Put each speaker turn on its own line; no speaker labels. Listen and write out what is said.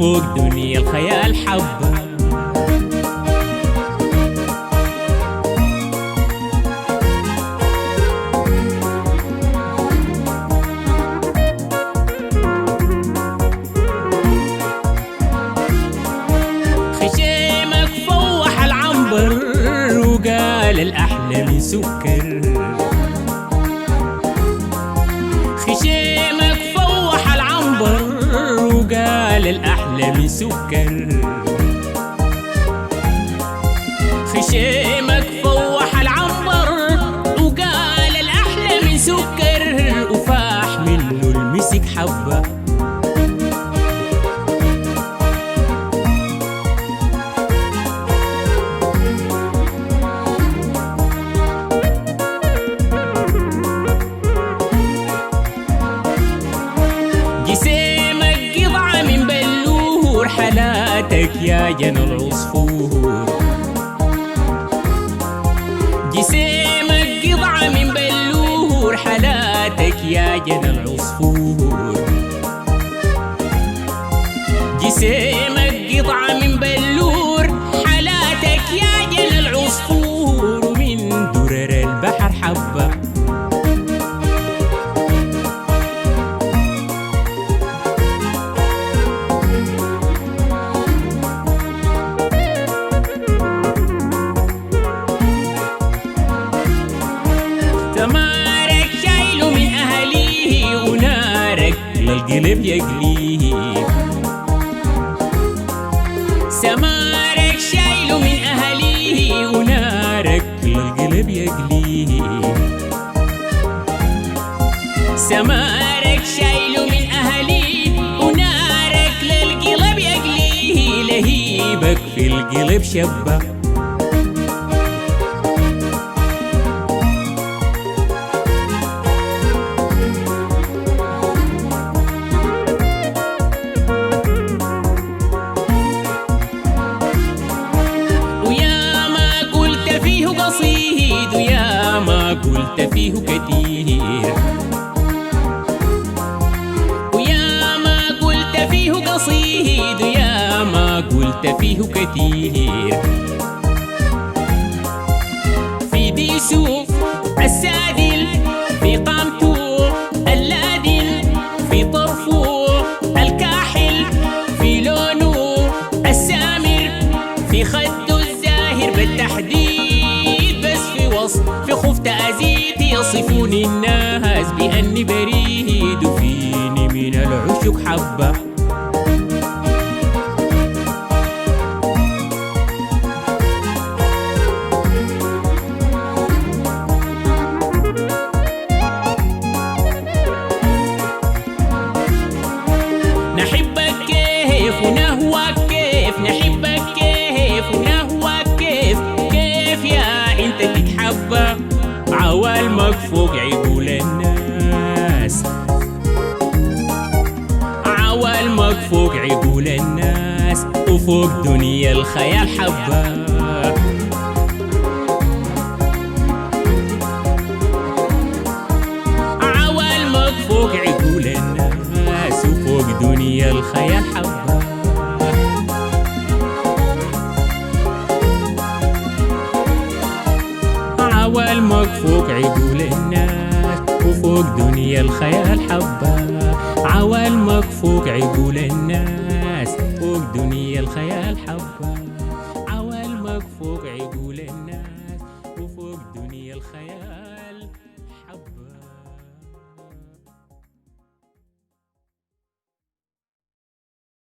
وفوق دنيا الخيال حبة. خشيمك فوح العنبر وقال الأحلى من سكر. خشيمك فوح العنبر وقال الأحلى من سكر. خشيمك فوح العنبر وقال الأحلى من سكر وفاح منه المسك حبة. جسيمك قطعة من بلور حلاتك يا جنى العصفور. جسيمك قطعة من بلور حلاتك يا جنى العصفور. جسيمك قطعة من بلور حلاتك يا جنى العصفور ومن درر البحر حبة. تمارك شايله من أهليه ونارك للقلب يقليه. سمارك شايله من أهليه ونارك للقلب يقليه. سمارك شايله من أهليه ونارك للقلب يقليه. لهيبك في القلب شبة. قصيد ويا ما قلت فيه كتير. ويا ما قلت فيه قصيد ويا ما قلت فيه كتير. في ديسو السادل في قامته اللادل في طرفه الكاحل في لونه السامر في خده الزاهر بالتحديد. في خوف تأذيت يصفوني الناس بأني بريد وفيني من العشق حبة. نحبك كيف ونهواك كيف. نحبك كيف ونهواك كيف. كيف يا انت تتحبى عوالمك فوق عقول الناس. عوالمك فوق عقول الناس وفوق دنيا الخيال حبة. عوالمك فوق عقول الناس وفوق دنيا الخيال حبة. عوالمك فوق عقول الناس وفوق دنيا الخيال حبة. عوالمك فوق عقول الناس فوق دنيا الخيال حبة. عوالمك فوق عقول الناس.